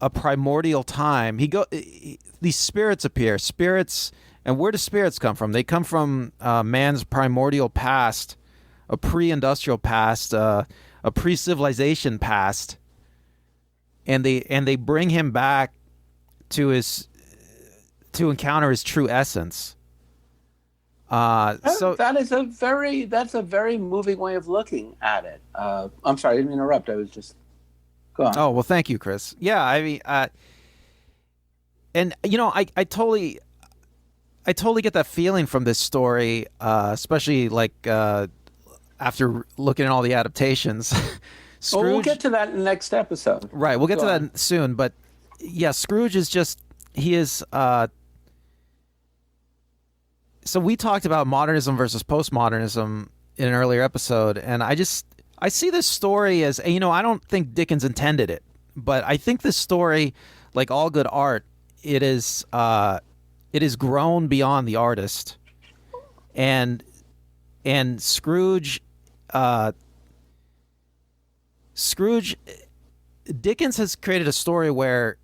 a primordial time. These spirits appear. Spirits, and where do spirits come from? They come from man's primordial past, a pre-industrial past, a pre-civilization past. and they bring him back to encounter his true essence. So That's a very moving way of looking at it. I'm sorry, I didn't interrupt. I was just go on. Oh well, thank you, Chris. Yeah, I mean, and I totally get that feeling from this story, especially like after looking at all the adaptations. Well, we'll get to that in the next episode. Right, we'll get to that soon. But yeah, Scrooge is just he is. So we talked about modernism versus postmodernism in an earlier episode, and I see this story as, I don't think Dickens intended it, but I think this story, like all good art, it is grown beyond the artist, and Scrooge Dickens has created a story where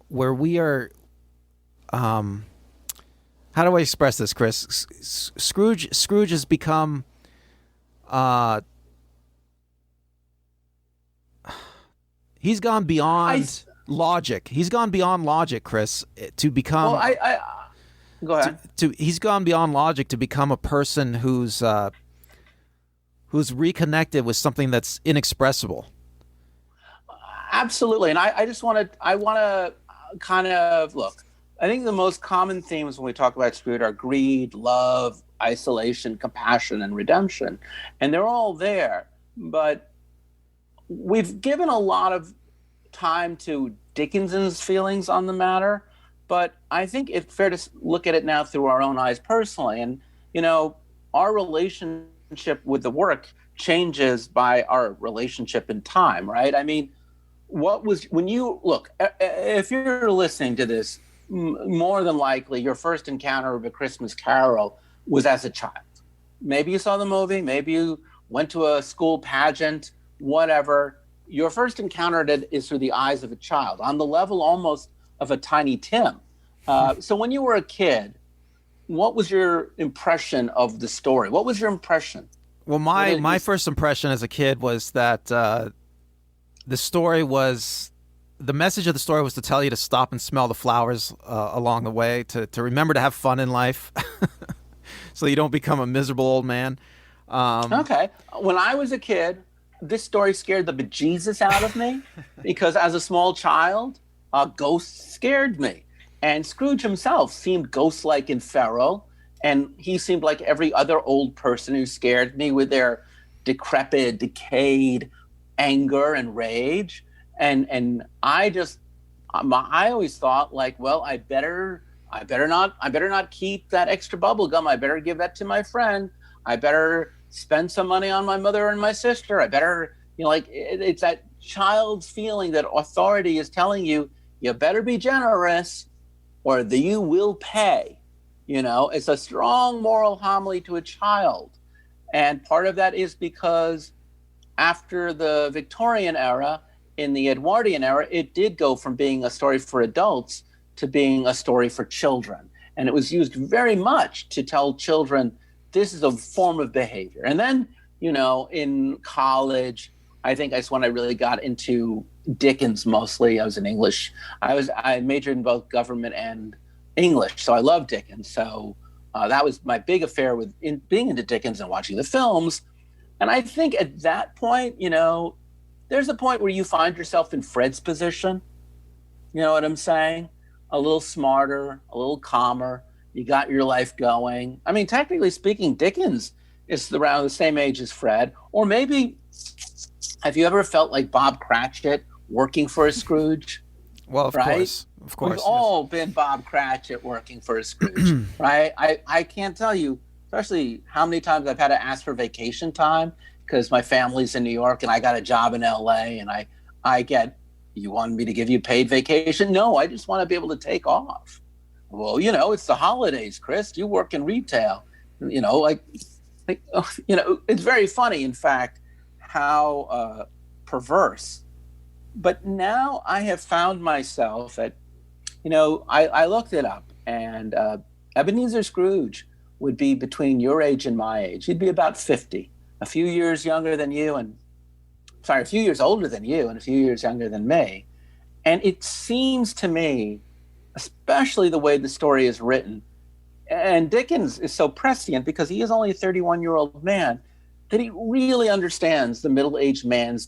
we are how do I express this, Chris? Scrooge has become he's gone beyond logic. He's gone beyond logic, Chris, to become. Well, go ahead. He's gone beyond logic to become a person who's reconnected with something that's inexpressible. Absolutely, and I want to kind of look. I think the most common themes when we talk about Scrooge are greed, love, isolation, compassion, and redemption. And they're all there. But we've given a lot of time to Dickens's feelings on the matter. But I think it's fair to look at it now through our own eyes personally. And, our relationship with the work changes by our relationship in time, right? I mean, when you look, if you're listening to this, more than likely your first encounter of A Christmas Carol was as a child. Maybe you saw the movie, maybe you went to a school pageant, whatever. Your first encounter is through the eyes of a child, on the level almost of a Tiny Tim. So when you were a kid, what was your impression of the story? What was your impression? Well, my first impression as a kid was that the message of the story was to tell you to stop and smell the flowers along the way, to remember to have fun in life, so you don't become a miserable old man. Okay. When I was a kid, this story scared the bejesus out of me because as a small child, ghosts scared me. And Scrooge himself seemed ghost-like and feral, and he seemed like every other old person who scared me with their decrepit, decayed anger and rage. And I always thought, like, well, I better not keep that extra bubble gum. I better give that to my friend. I better spend some money on my mother and my sister. I better, it's that child's feeling that authority is telling you, you better be generous or you will pay. It's a strong moral homily to a child. And part of that is because after the Victorian era, in the Edwardian era, it did go from being a story for adults to being a story for children. And it was used very much to tell children this is a form of behavior. And then, in college, I think that's when I really got into Dickens mostly. I was in English. I majored in both government and English. So I love Dickens. So that was my big affair with being into Dickens and watching the films. And I think at that point, there's a point where you find yourself in Fred's position. You know what I'm saying? A little smarter, a little calmer. You got your life going. I mean, technically speaking, Dickens is around the same age as Fred. Or maybe, have you ever felt like Bob Cratchit working for a Scrooge? Well, of course. We've all been Bob Cratchit working for a Scrooge, right? I can't tell you, especially how many times I've had to ask for vacation time because my family's in New York and I got a job in LA, and I get, you want me to give you paid vacation? No, I just want to be able to take off. Well, it's the holidays, Chris. You work in retail. It's very funny, in fact, how perverse. But now I have found myself at, I looked it up, and Ebenezer Scrooge would be between your age and my age. He'd be about 50, a few years younger than you. And sorry, a few years older than you and a few years younger than me. And it seems to me, especially the way the story is written, and Dickens is so prescient because he is only a 31-year-old man, that he really understands the middle-aged man's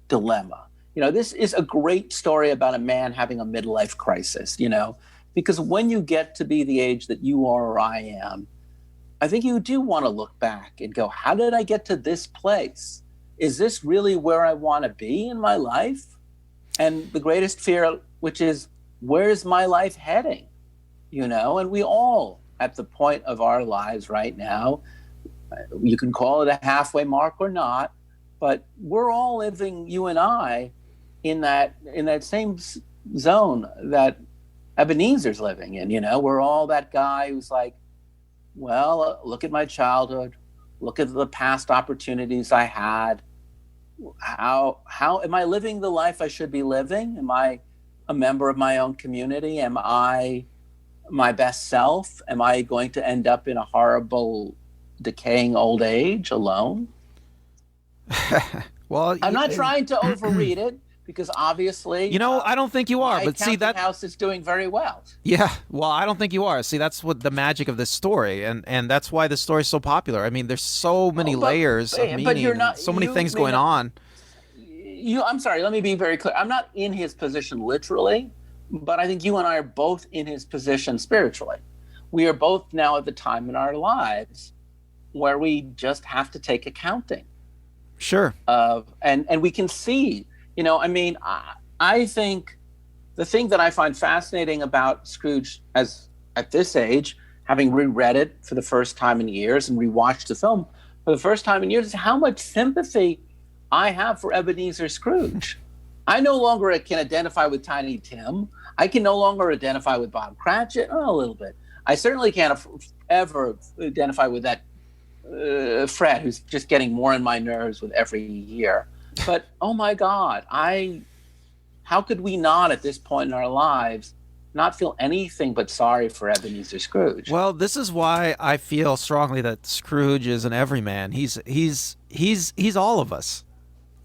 dilemma. This is a great story about a man having a midlife crisis, because when you get to be the age that you are or I am, I think you do want to look back and go, how did I get to this place? Is this really where I want to be in my life? And the greatest fear, which is, where's my life heading? And we all, at the point of our lives right now, you can call it a halfway mark or not, but we're all living, you and I, in that same zone that Ebenezer's living in. We're all that guy who's like, well, look at my childhood, look at the past opportunities I had. How am I living the life I should be living? Am I a member of my own community? Am I my best self? Am I going to end up in a horrible, decaying old age alone? Well, I'm not trying to overread it, because obviously, I don't think you are. But see, that house is doing very well. Yeah, well, I don't think you are. See, that's what the magic of this story, and that's why this story is so popular. I mean, there's so many layers of meaning, but you're not, so many things going on. I'm sorry. Let me be very clear. I'm not in his position literally, but I think you and I are both in his position spiritually. We are both now at the time in our lives where we just have to take accounting. Sure. And we can see. I think the thing that I find fascinating about Scrooge at this age, having reread it for the first time in years and rewatched the film for the first time in years, is how much sympathy I have for Ebenezer Scrooge. I no longer can identify with Tiny Tim. I can no longer identify with Bob Cratchit. A little bit. I certainly can't ever identify with that Fred, who's just getting more on my nerves with every year. But, oh my God, how could we not at this point in our lives not feel anything but sorry for Ebenezer Scrooge? Well, this is why I feel strongly that Scrooge is an everyman. He's all of us.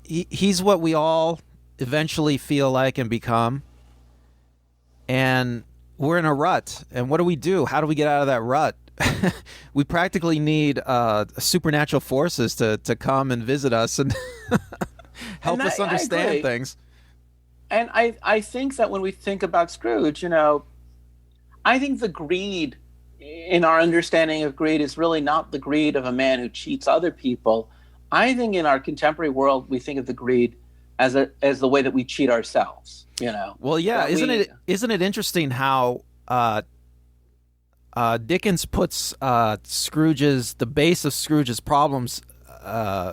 He's what we all eventually feel like and become. And we're in a rut. And what do we do? How do we get out of that rut? We practically need supernatural forces to come and visit us and help us understand things. And I think that when we think about Scrooge, I think the greed in our understanding of greed is really not the greed of a man who cheats other people. I think in our contemporary world, we think of the greed as the way that we cheat ourselves. Well, yeah, isn't it interesting how Dickens puts the base of Scrooge's problems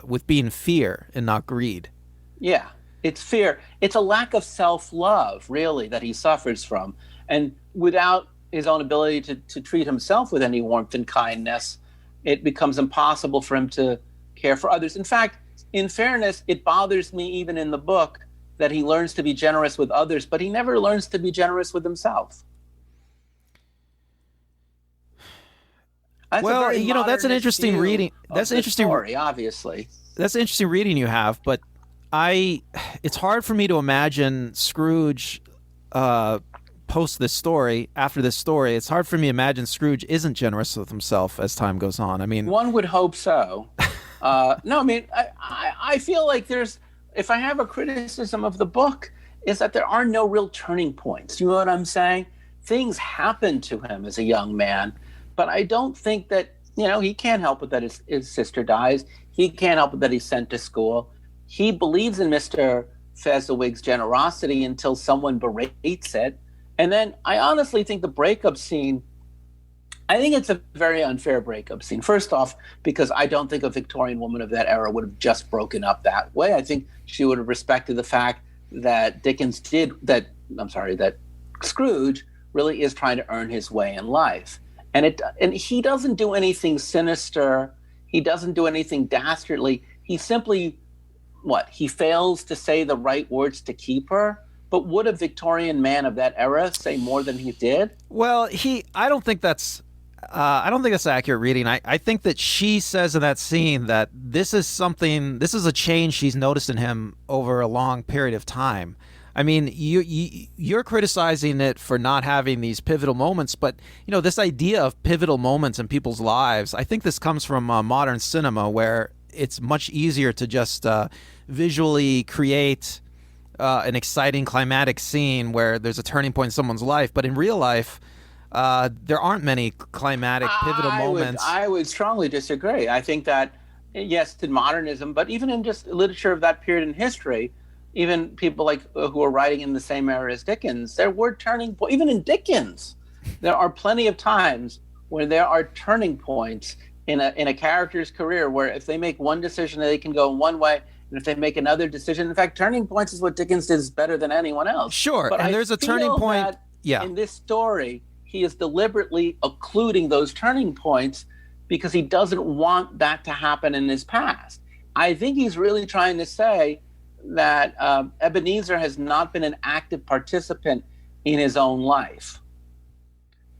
with being fear and not greed. Yeah, it's fear. It's a lack of self-love, really, that he suffers from. And without his own ability to treat himself with any warmth and kindness, it becomes impossible for him to care for others. In fact, in fairness, it bothers me even in the book that he learns to be generous with others, but he never learns to be generous with himself. That's an interesting reading. That's an interesting story, obviously. That's an interesting reading you have, but it's hard for me to imagine Scrooge post this story, after this story. It's hard for me to imagine Scrooge isn't generous with himself as time goes on. I mean, one would hope so. No, I mean, I feel like if I have a criticism of the book, is that there are no real turning points. You know what I'm saying? Things happen to him as a young man, but I don't think that, he can't help it that his sister dies. He can't help it that he's sent to school. He believes in Mr. Fezziwig's generosity until someone berates it. And then I honestly think the breakup scene, I think it's a very unfair breakup scene. First off, because I don't think a Victorian woman of that era would have just broken up that way. I think she would have respected the fact that that Scrooge really is trying to earn his way in life. And he doesn't do anything sinister. He doesn't do anything dastardly. He simply, he fails to say the right words to keep her. But would a Victorian man of that era say more than he did? Well, I don't think that's I don't think that's accurate reading. I think that she says in that scene that this is a change she's noticed in him over a long period of time. I mean, you're criticizing it for not having these pivotal moments, but this idea of pivotal moments in people's lives, I think this comes from modern cinema, where it's much easier to just visually create an exciting climatic scene where there's a turning point in someone's life. But in real life, there aren't many climatic, pivotal moments. I would strongly disagree. I think that, yes, in modernism, but even in just literature of that period in history, even people like who are writing in the same era as Dickens, there were turning points. Even in Dickens, there are plenty of times where there are turning points in a character's career where if they make one decision, they can go in one way, and if they make another decision, in fact, turning points is what Dickens does better than anyone else. Sure, but and there's a turning point. Yeah. In this story, he is deliberately occluding those turning points because he doesn't want that to happen in his past. I think he's really trying to say that Ebenezer has not been an active participant in his own life.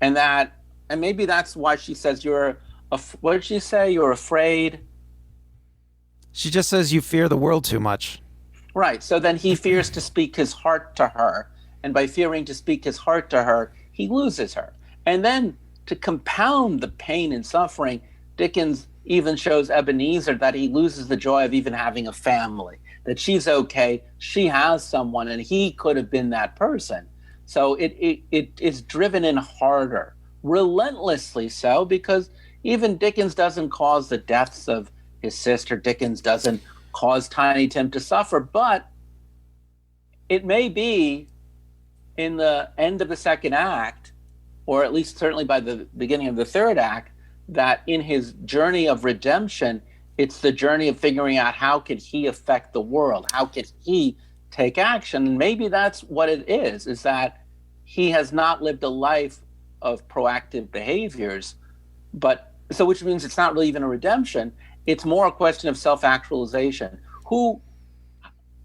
And maybe that's why she says what did she say? You're afraid. She just says you fear the world too much. Right. So then he fears to speak his heart to her. And by fearing to speak his heart to her, he loses her. And then to compound the pain and suffering, Dickens even shows Ebenezer that he loses the joy of even having a family, that she's okay, she has someone, and he could have been that person. So it is driven in harder, relentlessly so, because even Dickens doesn't cause the deaths of his sister. Dickens doesn't cause Tiny Tim to suffer, but it may be in the end of the second act, or at least certainly by the beginning of the third act, that in his journey of redemption, it's the journey of figuring out how could he affect the world? How could he take action? And maybe that's what it is that he has not lived a life of proactive behaviors, which means it's not really even a redemption. It's more a question of self-actualization.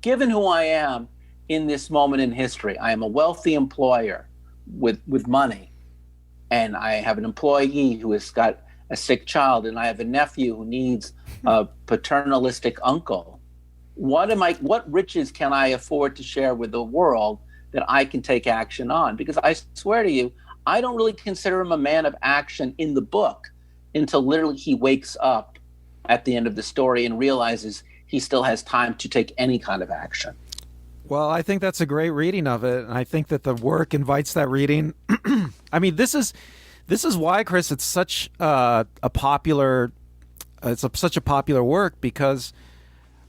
Given who I am in this moment in history, I am a wealthy employer with money, and I have an employee who has got a sick child, and I have a nephew who needs a paternalistic uncle. What riches can I afford to share with the world that I can take action on? Because I swear to you, I don't really consider him a man of action in the book until literally he wakes up at the end of the story and realizes he still has time to take any kind of action. Well, I think that's a great reading of it, and I think that the work invites that reading. I mean, this is why, Chris, it's such a popular work, because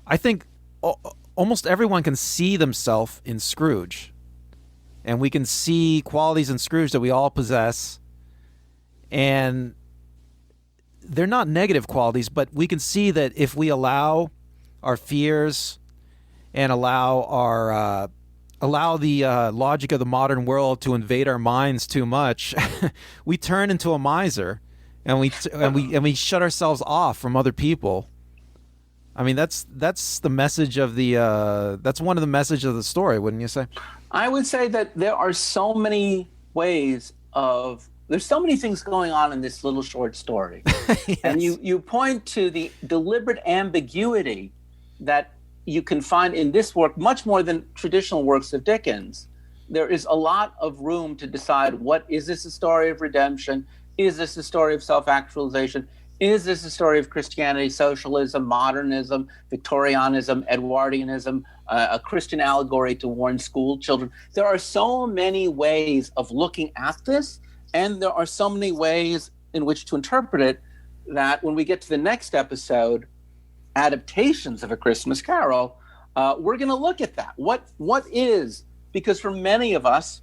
I think almost everyone can see themselves in Scrooge, and we can see qualities in Scrooge that we all possess, and they're not negative qualities, but we can see that if we allow our fears and allow the logic of the modern world to invade our minds too much, we turn into a miser, and we shut ourselves off from other people. I mean, that's the message of that's one of the messages of the story, wouldn't you say? I would say that there are so many there's so many things going on in this little short story. Yes. And you point to the deliberate ambiguity that you can find in this work much more than traditional works of Dickens. There is a lot of room to decide, is this a story of redemption? Is this a story of self-actualization? Is this a story of Christianity, socialism, modernism, Victorianism, Edwardianism, a Christian allegory to warn school children? There are so many ways of looking at this, and there are so many ways in which to interpret it, that when we get to the next episode, adaptations of A Christmas Carol, we're going to look at that. What is, because for many of us,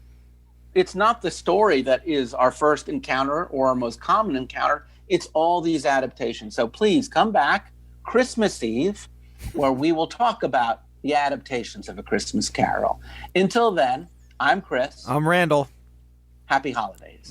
it's not the story that is our first encounter or our most common encounter. It's all these adaptations. So please come back Christmas Eve, where we will talk about the adaptations of A Christmas Carol. Until then, I'm Chris. I'm Randall. Happy holidays.